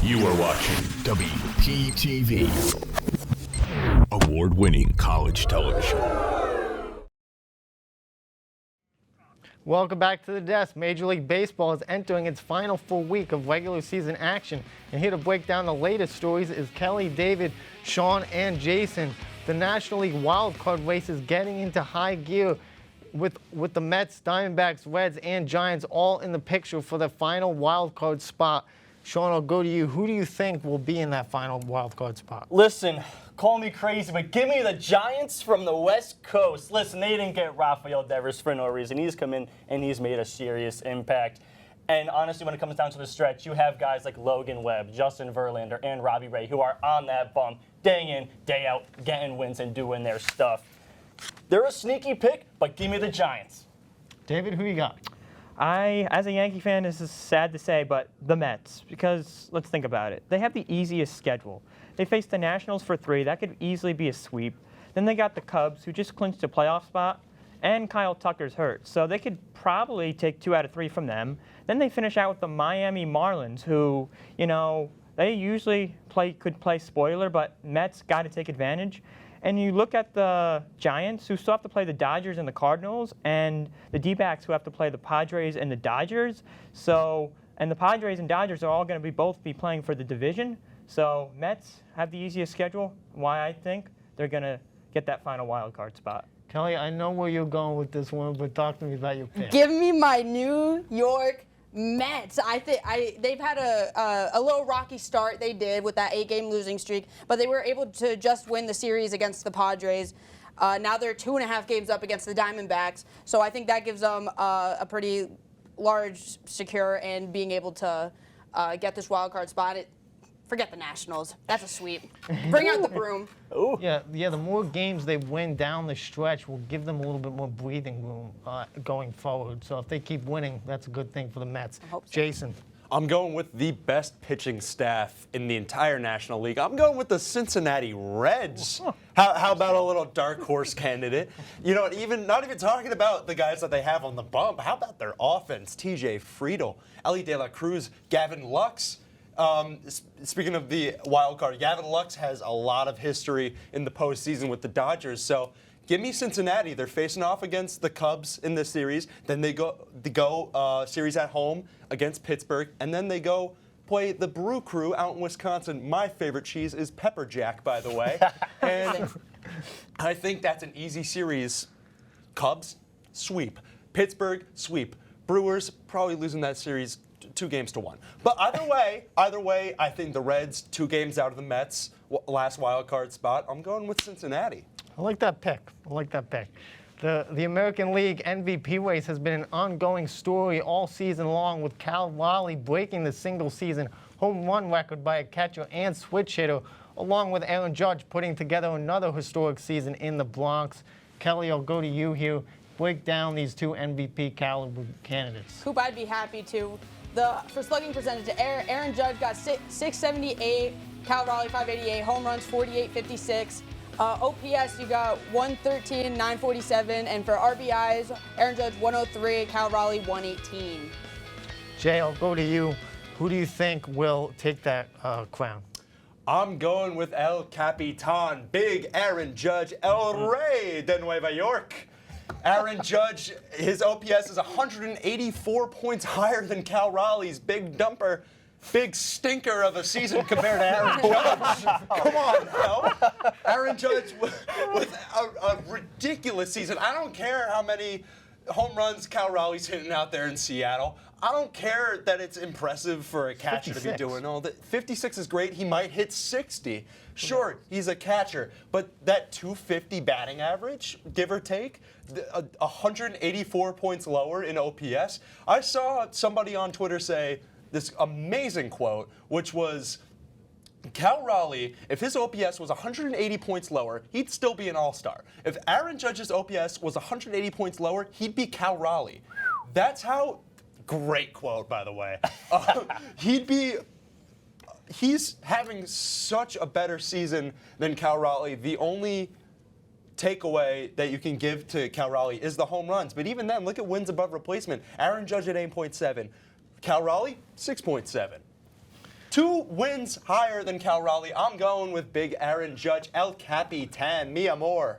You are watching WPTV, award-winning college television. Welcome back to the desk. Major League Baseball is entering its final full week of regular season action. And here to break down the latest stories is Kelly, David, Sean, and Jason. The National League wildcard race is getting into high gear with the Mets, Diamondbacks, Reds, and Giants all in the picture for the final wildcard spot. Sean, I'll go to you. Who do you think will be in that final wildcard spot? Listen, call me crazy, but give me the Giants from the West Coast. Listen, they didn't get Rafael Devers for no reason. He's come in and he's made a serious impact. And honestly, when it comes down to the stretch, you have guys like Logan Webb, Justin Verlander, and Robbie Ray who are on that bump day in, day out, getting wins and doing their stuff. They're a sneaky pick, but give me the Giants. David, who you got? As a Yankee fan, this is sad to say, but the Mets, because let's think about it. They have the easiest schedule. They face the Nationals for 3. That could easily be a sweep. Then they got the Cubs, who just clinched a playoff spot, and Kyle Tucker's hurt. So they could probably take 2 out of 3 from them. Then they finish out with the Miami Marlins, who, they usually could play spoiler, but Mets got to take advantage. And you look at the Giants, who still have to play the Dodgers and the Cardinals, and the D-backs, who have to play the Padres and the Dodgers. And the Padres and Dodgers are all going to both be playing for the division. So Mets have the easiest schedule. Why I think they're going to get that final wild card spot. Kelly, I know where you're going with this one, but talk to me about your pick. Give me my New York Mets. I think they've had a little rocky start. They did with that 8-game losing streak, but they were able to just win the series against the Padres. Now they're 2.5 games up against the Diamondbacks, so I think that gives them a pretty large secure in being able to get this wild card spot. Forget the Nationals. That's a sweep. Bring out the broom. Ooh. Yeah. The more games they win down the stretch will give them a little bit more breathing room going forward. So if they keep winning, that's a good thing for the Mets. I hope so. Jason. I'm going with the best pitching staff in the entire National League. I'm going with the Cincinnati Reds. How about a little dark horse candidate? Not even talking about the guys that they have on the bump. How about their offense? TJ Friedl, Ellie De La Cruz, Gavin Lux. Speaking of the wild card, Gavin Lux has a lot of history in the postseason with the Dodgers. So give me Cincinnati. They're facing off against the Cubs in this series. Then they go series at home against Pittsburgh, and then they go play the Brew Crew out in Wisconsin. My favorite cheese is Pepper Jack, by the way. And I think that's an easy series. Cubs, sweep. Pittsburgh, sweep. Brewers probably losing that series 2-1. But either way, I think the Reds 2 games out of the Mets last wild card spot. I'm going with Cincinnati. I like that pick. The American League MVP race has been an ongoing story all season long, with Cal Raleigh breaking the single-season home run record by a catcher and switch hitter, along with Aaron Judge putting together another historic season in the Bronx. Kelly, I'll go to you here. Break down these 2 MVP caliber candidates. Hoop, I'd be happy to. For slugging percentage, Aaron Judge got 678, Cal Raleigh 588, home runs 48, 56. OPS, you got 113, 947, and for RBIs, Aaron Judge 103, Cal Raleigh 118. Jay, I'll go to you. Who do you think will take that crown? I'm going with El Capitan, big Aaron Judge, El Rey de Nueva York. Aaron Judge, his OPS is 184 points higher than Cal Raleigh's big dumper. Big stinker of a season compared to Aaron Judge. Come on now. Aaron Judge with a ridiculous season. I don't care how many home runs Cal Raleigh's hitting out there in Seattle. I don't care that it's impressive for a catcher 56. To be doing all that. 56 is great. He might hit 60. Sure, he's a catcher, but that 250 batting average, give or take, 184 points lower in OPS. I saw somebody on Twitter say this amazing quote, which was, Cal Raleigh, if his OPS was 180 points lower, he'd still be an all-star. If Aaron Judge's OPS was 180 points lower, he'd be Cal Raleigh. That's how, great quote, by the way. He's having such a better season than Cal Raleigh. The only takeaway that you can give to Cal Raleigh is the home runs. But even then, look at wins above replacement. Aaron Judge at 8.7. Cal Raleigh, 6.7. 2 wins higher than Cal Raleigh. I'm going with big Aaron Judge, El Capitan, mi amor.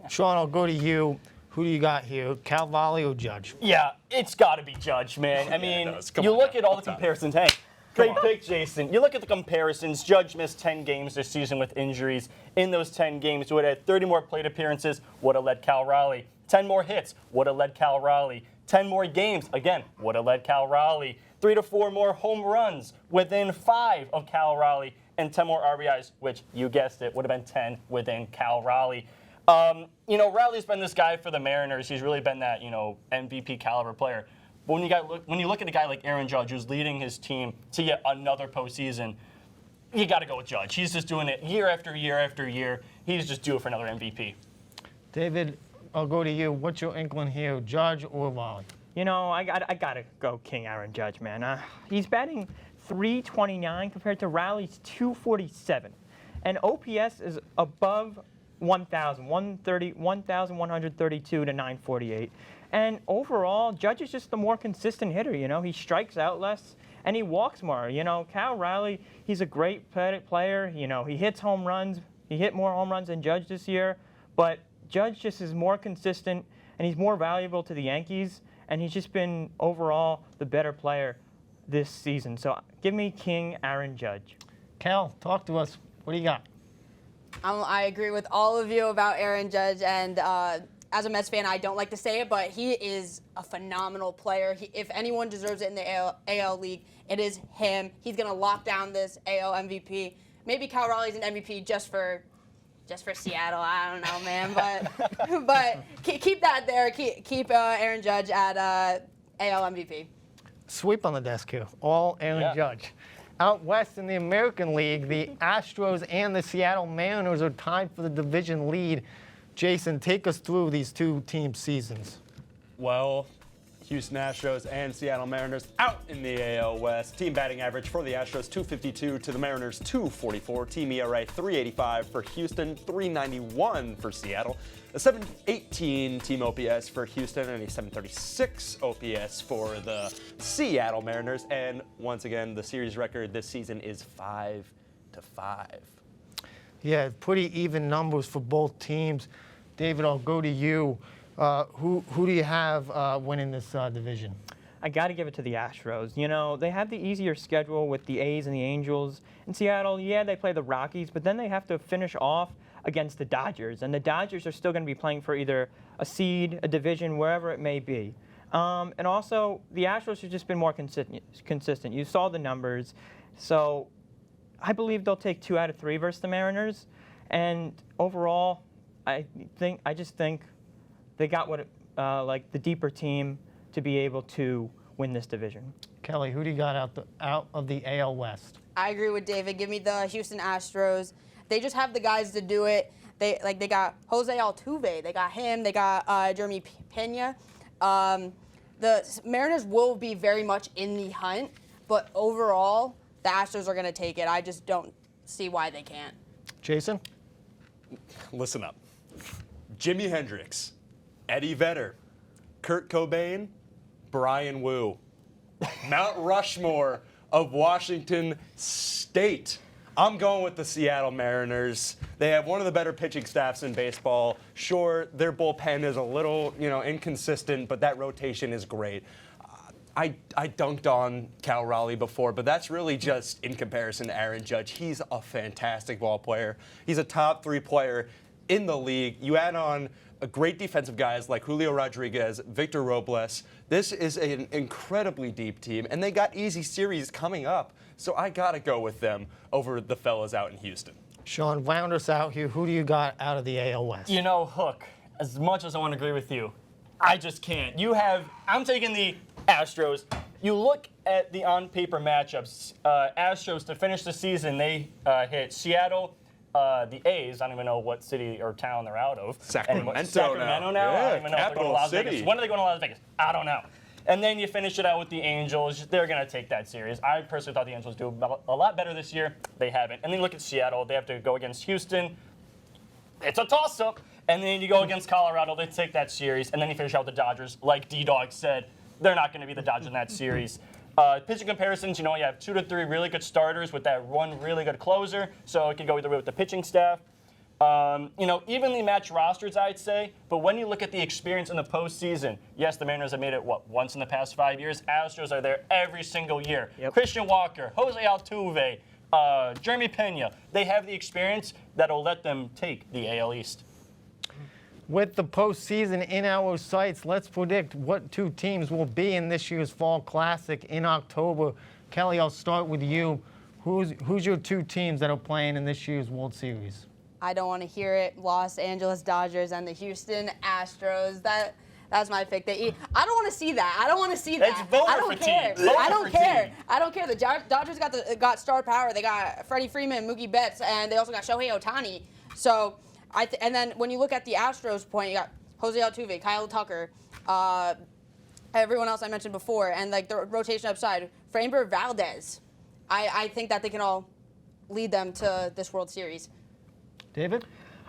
Sean, I'll go to you. Who do you got here, Cal Raleigh or Judge? Yeah, it's got to be Judge, man. I mean, you look at all the comparisons. Hey, great pick, Jason. You look at the comparisons. Judge missed 10 games this season with injuries. In those 10 games, he would have had 30 more plate appearances, would have led Cal Raleigh. 10 more hits, would have led Cal Raleigh. 10 more games, again, would have led Cal Raleigh. 3 to 4 more home runs within 5 of Cal Raleigh. And 10 more RBIs, which, you guessed it, would have been 10 within Cal Raleigh. Raleigh's been this guy for the Mariners. He's really been that, MVP caliber player. But when you look at a guy like Aaron Judge, who's leading his team to yet another postseason, you got to go with Judge. He's just doing it year after year after year. He's just due for another MVP. David, I'll go to you. What's your inkling here, Judge or Raleigh? I got to go King Aaron Judge, man. He's batting .329 compared to Raleigh's .247. And OPS is above 1,000, 1,132 to 948. And overall, Judge is just the more consistent hitter, He strikes out less and he walks more. Cal Raleigh, he's a great player. He hits home runs. He hit more home runs than Judge this year. But Judge just is more consistent and he's more valuable to the Yankees. And he's just been overall the better player this season. So give me King Aaron Judge. Cal, talk to us. What do you got? I agree with all of you about Aaron Judge, and as a Mets fan, I don't like to say it, but he is a phenomenal player. If anyone deserves it in the AL League, it is him. He's going to lock down this AL MVP. Maybe Cal Raleigh's an MVP just for Seattle. I don't know, man, but keep that there. Keep Aaron Judge at AL MVP. Sweep on the desk here. All Aaron Judge. Out west in the American League, the Astros and the Seattle Mariners are tied for the division lead. Jason, take us through these two team seasons. Well, Houston Astros and Seattle Mariners out in the AL West. Team batting average for the Astros, .252 to the Mariners, .244. Team ERA, .385 for Houston, .391 for Seattle. A .718 team OPS for Houston and a .736 OPS for the Seattle Mariners. And once again, the series record this season is 5-5. Yeah, pretty even numbers for both teams. David, I'll go to you. Who do you have winning this division? I got to give it to the Astros. They have the easier schedule with the A's and the Angels. In Seattle, they play the Rockies, but then they have to finish off against the Dodgers. And the Dodgers are still going to be playing for either a seed, a division, wherever it may be. And also, the Astros have just been more consistent. You saw the numbers. So I believe they'll take 2 out of 3 versus the Mariners. And overall, I just think they got the deeper team to be able to win this division. Kelly, who do you got out of the AL West? I agree with David. Give me the Houston Astros. They just have the guys to do it. They got Jose Altuve. They got him. They got Jeremy Pena. The Mariners will be very much in the hunt, but overall, the Astros are going to take it. I just don't see why they can't. Jason? Listen up. Jimi Hendrix, Eddie Vedder, Kurt Cobain, Brian Wu. Mount Rushmore of Washington State. I'm going with the Seattle Mariners. They have one of the better pitching staffs in baseball. Sure, their bullpen is a little, inconsistent, but that rotation is great. I dunked on Cal Raleigh before, but that's really just in comparison to Aaron Judge. He's a fantastic ball player. He's a top 3 player in the league. You add on great defensive guys like Julio Rodriguez, Victor Robles. This is an incredibly deep team, and they got easy series coming up. So I got to go with them over the fellas out in Houston. Sean, round us out here. Who do you got out of the AL West? Hook, as much as I want to agree with you, I just can't. I'm taking the Astros. You look at the on-paper matchups. Astros, to finish the season, they hit Seattle, the A's. I don't even know what city or town they're out of. Sacramento now. Yeah, I don't even know if they're going to Las City. Vegas. When are they going to Las Vegas? I don't know. And then you finish it out with the Angels. They're going to take that series. I personally thought the Angels do a lot better this year. They haven't. And then look at Seattle. They have to go against Houston. It's a toss-up. And then you go against Colorado. They take that series. And then you finish out with the Dodgers. Like D-Dog said, they're not going to be the Dodgers in that series. Pitching comparisons, you have 2 to 3 really good starters with that one really good closer, so it can go either way with the pitching staff. Evenly matched rosters, I'd say, but when you look at the experience in the postseason, yes, the Mariners have made it, once in the past 5 years? Astros are there every single year. Yep. Christian Walker, Jose Altuve, Jeremy Pena, they have the experience that'll let them take the AL East. With the postseason in our sights, let's predict what 2 teams will be in this year's Fall Classic in October. Kelly, I'll start with you. Who's your 2 teams that are playing in this year's World Series? I don't want to hear it. Los Angeles Dodgers and the Houston Astros. That's my pick. I don't want to see that. I don't want to see that. It's voter I don't care. fatigue. I don't Voter care. fatigue. I don't care. The Dodgers got star power. They got Freddie Freeman, Mookie Betts, and they also got Shohei Ohtani. So and then when you look at the Astros point, you got Jose Altuve, Kyle Tucker, everyone else I mentioned before, and like the rotation upside, Framber Valdez. I think that they can all lead them to this World Series. David?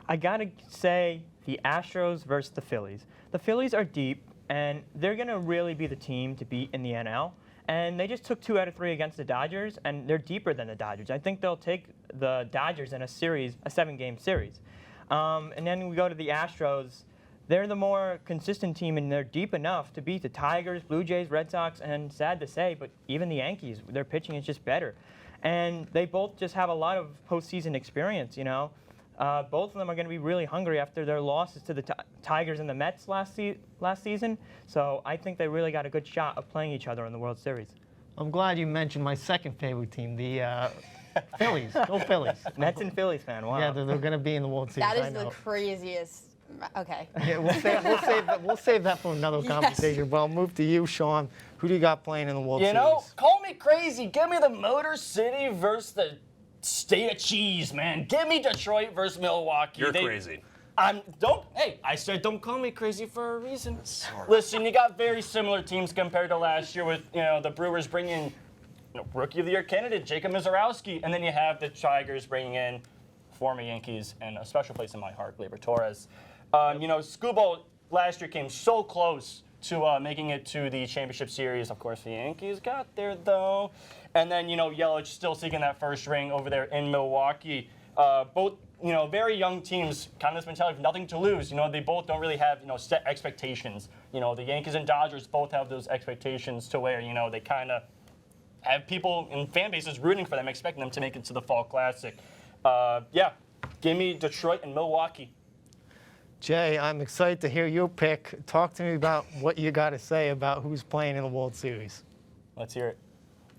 I gotta say the Astros versus the Phillies. The Phillies are deep, and they're gonna really be the team to beat in the NL. And they just took 2 out of 3 against the Dodgers, and they're deeper than the Dodgers. I think they'll take the Dodgers in a 7-game series. And then we go to the Astros. They're the more consistent team, and they're deep enough to beat the Tigers, Blue Jays, Red Sox, and sad to say, but even the Yankees. Their pitching is just better. And they both just have a lot of postseason experience, Both of them are going to be really hungry after their losses to the Tigers and the Mets last season. So I think they really got a good shot of playing each other in the World Series. I'm glad you mentioned my second favorite team, the Phillies. Go Phillies. Mets and Phillies fan, wow. Yeah, they're going to be in the World Series. That I is the know. craziest. Okay. Yeah, we'll save that for another conversation. Well, I'll move to you, Sean. Who do you got playing in the World Series? Call me crazy. Give me the Motor City versus the State of Cheese, man. Give me Detroit versus Milwaukee. You're crazy. I said don't call me crazy for a reason. Listen, you got very similar teams compared to last year with, the Brewers bringing Rookie of the Year candidate Jacob Mizorowski, and then you have the Tigers bringing in former Yankees and a special place in my heart, Gleyber Torres. Scoobo last year came so close to making it to the championship series. Of course, the Yankees got there, though. And then, Yelich still seeking that first ring over there in Milwaukee. Both, very young teams, kind of this mentality of nothing to lose. They both don't really have, set expectations. The Yankees and Dodgers both have those expectations to where, they kind of have people and fan bases rooting for them, expecting them to make it to the Fall Classic. Give me Detroit and Milwaukee. Jay, I'm excited to hear your pick. Talk to me about what you got to say about who's playing in the World Series. Let's hear it.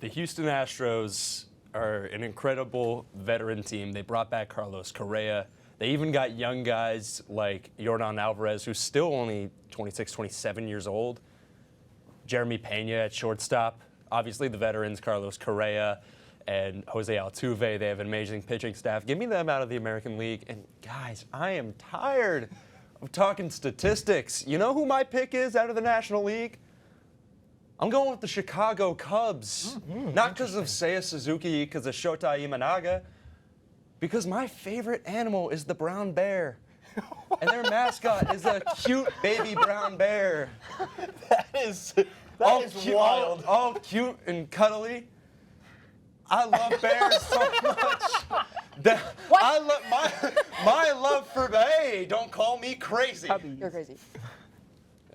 The Houston Astros are an incredible veteran team. They brought back Carlos Correa. They even got young guys like Yordan Alvarez, who's still only 26, 27 years old. Jeremy Pena at shortstop. Obviously the veterans, Carlos Correa and Jose Altuve. They have an amazing pitching staff. Give me them out of the American League. And guys, I am tired of talking statistics. You know who my pick is out of the National League? I'm going with the Chicago Cubs. Not because of Seiya Suzuki, because of Shota Imanaga, because my favorite animal is the brown bear. And their mascot is a cute baby brown bear. That is Cute, wild. all cute and cuddly. I love bears so much. I love my love for hey, don't call me crazy. You're crazy.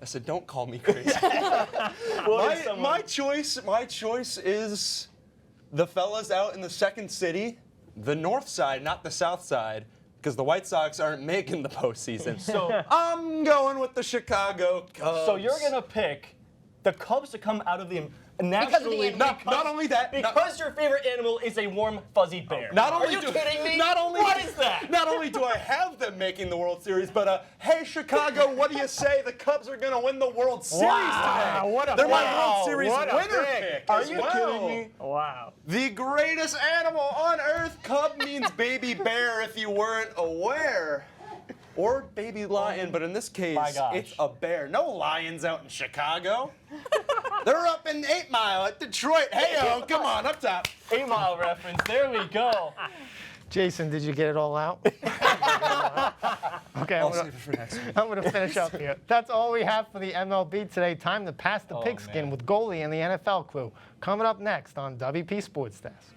I said, don't call me crazy. my choice is the fellas out in the second city, the north side, not the south side, because the White Sox aren't making the postseason. So I'm going with the Chicago Cubs. So you're gonna pick the Cubs to come out of the National League. Not only that, because your favorite animal is a warm, fuzzy bear. Are you kidding me? What is that? Not only do I have them making the World Series, but hey, Chicago, what do you say? The Cubs are going to win the World Series today. What a They're my pick. World Series What a winner pick. pick. Are as you well. kidding me? Wow. The greatest animal on earth. Cub means baby bear if you weren't aware. Or baby lion, but in this case, My gosh. it's a bear. No lions out in Chicago. They're up in 8 Mile at Detroit. Hey-o, come on, up top. 8 Mile reference. There we go. Jason, did you get it all out? Okay, I'll save it for next week. I'm going to finish up here. That's all we have for the MLB today. Time to pass the pigskin man. with Goalie and the NFL crew. Coming up next on WP Sports Desk.